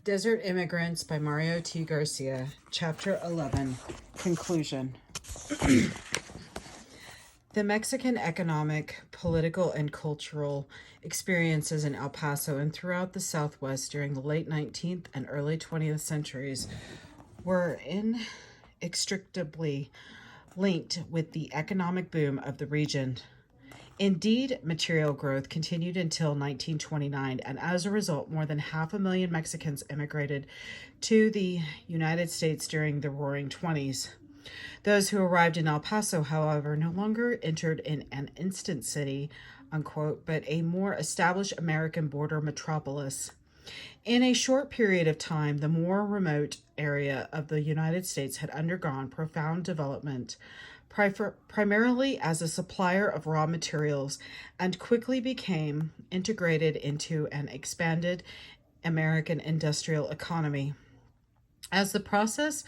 Desert Immigrants by Mario T. Garcia, Chapter 11, Conclusion. The Mexican economic, political, and cultural experiences in El Paso and throughout the Southwest during the late 19th and early 20th centuries were inextricably linked with the economic boom of the region. Indeed, material growth continued until 1929, and as a result, more than 500,000 Mexicans immigrated to the United States during the Roaring Twenties. Those who arrived in El Paso, however, no longer entered in an instant city, unquote, but a more established American border metropolis. In a short period of time, the more remote area of the United States had undergone profound development, primarily as a supplier of raw materials, and quickly became integrated into an expanded American industrial economy. As the process,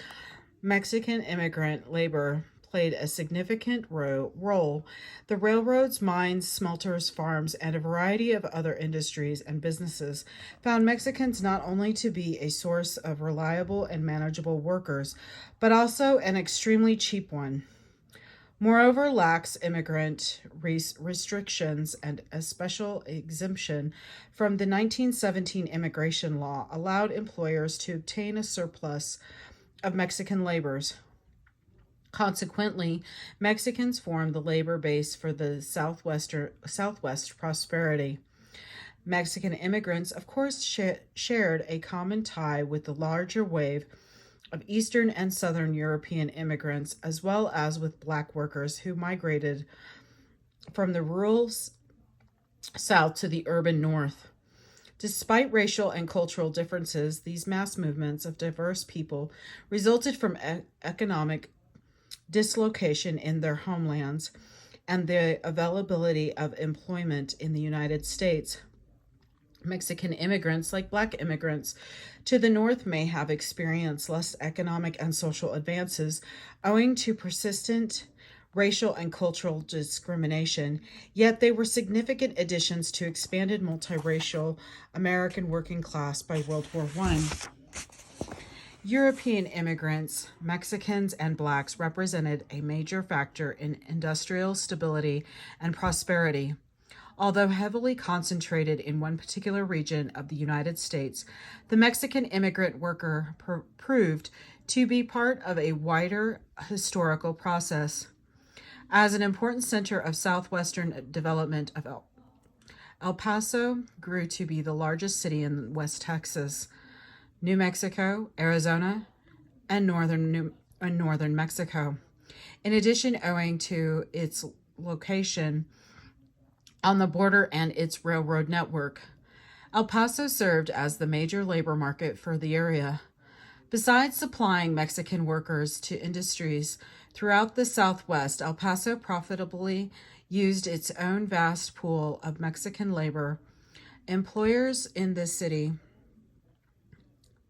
Mexican immigrant labor played a significant role. The railroads, mines, smelters, farms, and a variety of other industries and businesses found Mexicans not only to be a source of reliable and manageable workers, but also an extremely cheap one. Moreover, lax immigrant restrictions and a special exemption from the 1917 immigration law allowed employers to obtain a surplus of Mexican laborers. Consequently, Mexicans formed the labor base for the Southwest prosperity. Mexican immigrants, of course, shared a common tie with the larger wave of Eastern and Southern European immigrants, as well as with Black workers who migrated from the rural South to the urban North. Despite racial and cultural differences, these mass movements of diverse people resulted from economic dislocation in their homelands and the availability of employment in the United States. Mexican immigrants, like Black immigrants to the North, may have experienced less economic and social advances owing to persistent racial and cultural discrimination, yet they were significant additions to expanded multiracial American working class by World War I. European immigrants, Mexicans, and Blacks represented a major factor in industrial stability and prosperity. Although heavily concentrated in one particular region of the United States, the Mexican immigrant worker proved to be part of a wider historical process. As an important center of southwestern development of El Paso grew to be the largest city in West Texas, New Mexico, Arizona, and northern Mexico. In addition, owing to its location on the border and its railroad network, El Paso served as the major labor market for the area. Besides supplying Mexican workers to industries throughout the Southwest, El Paso profitably used its own vast pool of Mexican labor. Employers in the city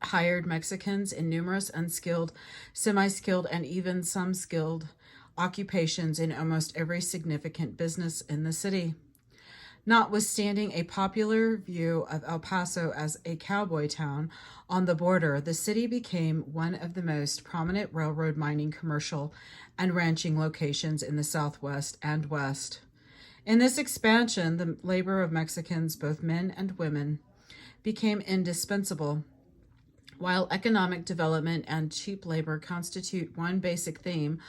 hired Mexicans in numerous unskilled, semi-skilled, and even some skilled occupations in almost every significant business in the city. Notwithstanding a popular view of El Paso as a cowboy town on the border, the city became one of the most prominent railroad mining, commercial, and ranching locations in the Southwest and West. In this expansion, the labor of Mexicans, both men and women, became indispensable. While economic development and cheap labor constitute one basic theme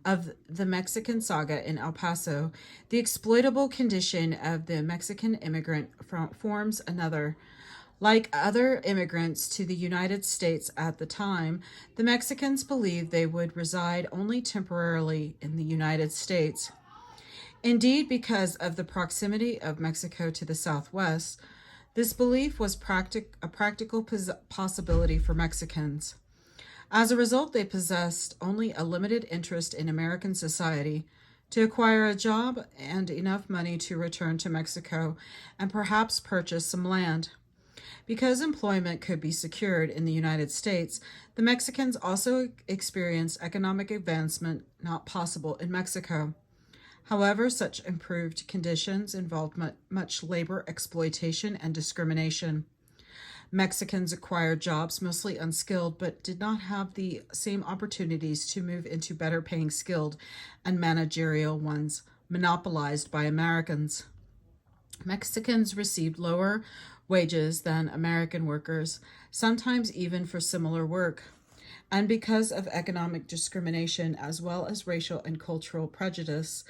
of the Mexican saga in El Paso, the exploitable condition of the Mexican immigrant forms another. Like other immigrants to the United States at the time, the Mexicans believed they would reside only temporarily in the United States. Indeed, because of the proximity of Mexico to the Southwest, this belief was a practical possibility for Mexicans. As a result, they possessed only a limited interest in American society, to acquire a job and enough money to return to Mexico and perhaps purchase some land. Because employment could be secured in the United States, the Mexicans also experienced economic advancement not possible in Mexico. However, such improved conditions involved much labor exploitation and discrimination. Mexicans acquired jobs, mostly unskilled, but did not have the same opportunities to move into better paying skilled and managerial ones monopolized by Americans. Mexicans received lower wages than American workers, sometimes even for similar work. And because of economic discrimination as well as racial and cultural prejudice,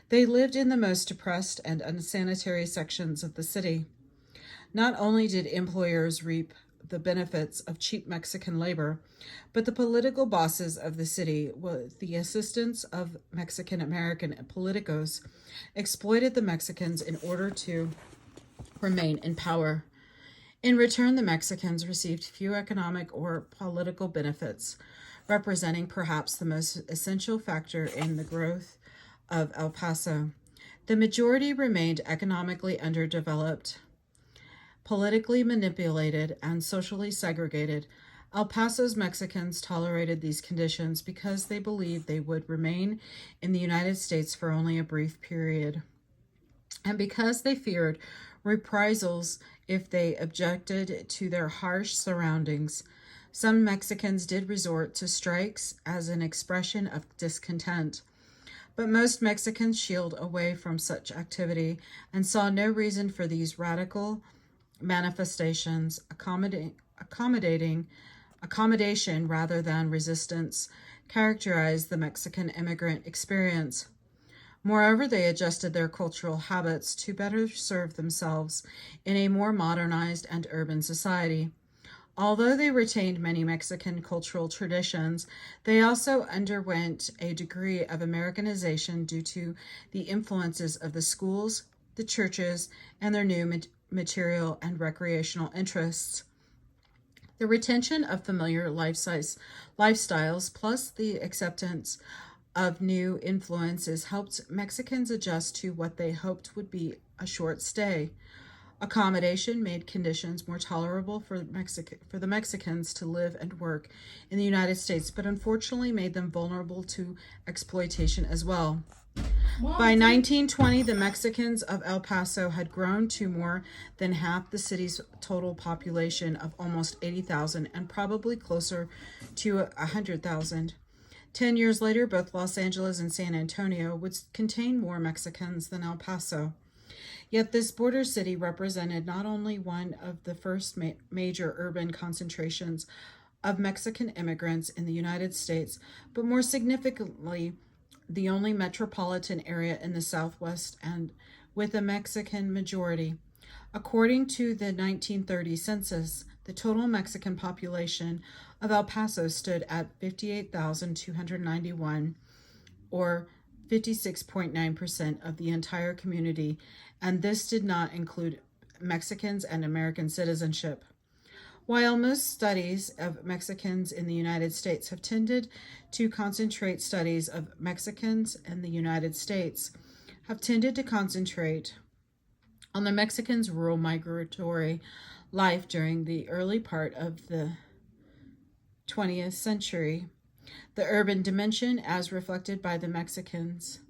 they lived in the most depressed and unsanitary sections of the city. Not only did employers reap the benefits of cheap Mexican labor, but the political bosses of the city, with the assistance of Mexican American politicos, exploited the Mexicans in order to remain in power. In return, the Mexicans received few economic or political benefits, representing perhaps the most essential factor in the growth of El Paso. The majority remained economically underdeveloped, politically manipulated, and socially segregated. El Paso's Mexicans tolerated these conditions because they believed they would remain in the United States for only a brief period, and because they feared reprisals if they objected to their harsh surroundings. Some Mexicans did resort to strikes as an expression of discontent, but most Mexicans shielded away from such activity and saw no reason for these radical manifestations. Accommodation rather than resistance characterized the Mexican immigrant experience. Moreover, they adjusted their cultural habits to better serve themselves in a more modernized and urban society. Although they retained many Mexican cultural traditions, they also underwent a degree of Americanization due to the influences of the schools, the churches, and their new material and recreational interests. The retention of familiar lifestyles plus the acceptance of new influences helped Mexicans adjust to what they hoped would be a short stay. Accommodation made conditions more tolerable for the Mexicans to live and work in the United States, but unfortunately made them vulnerable to exploitation as well. By 1920, the Mexicans of El Paso had grown to more than half the city's total population of almost 80,000 and probably closer to 100,000. 10 years later, both Los Angeles and San Antonio would contain more Mexicans than El Paso. Yet this border city represented not only one of the first major urban concentrations of Mexican immigrants in the United States, but more significantly, the only metropolitan area in the Southwest and with a Mexican majority. According to the 1930 census, the total Mexican population of El Paso stood at 58,291, or 56.9% of the entire community, and this did not include Mexicans and American citizenship. While most studies of Mexicans in the United States have tended to concentrate studies of Mexicans in the United States, have tended to concentrate on the Mexicans' rural migratory life during the early part of the 20th century. The urban dimension, as reflected by the Mexicans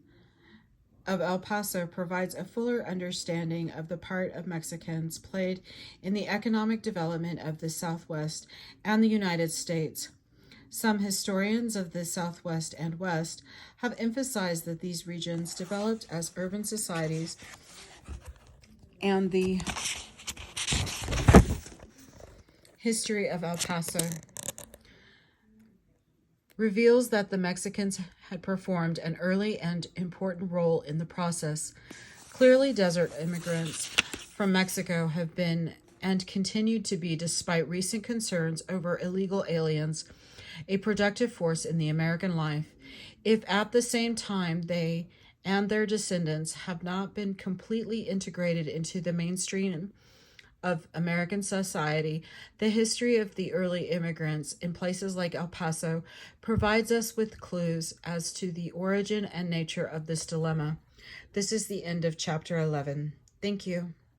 of El Paso, provides a fuller understanding of the part of Mexicans played in the economic development of the Southwest and the United States. Some historians of the Southwest and West have emphasized that these regions developed as urban societies, and the history of El Paso reveals that the Mexicans had performed an early and important role in the process. Clearly, desert immigrants from Mexico have been and continued to be, despite recent concerns over illegal aliens, a productive force in the American life. If at the same time they and their descendants have not been completely integrated into the mainstream of American society, the history of the early immigrants in places like El Paso provides us with clues as to the origin and nature of this dilemma. This is the end of chapter 11. Thank you.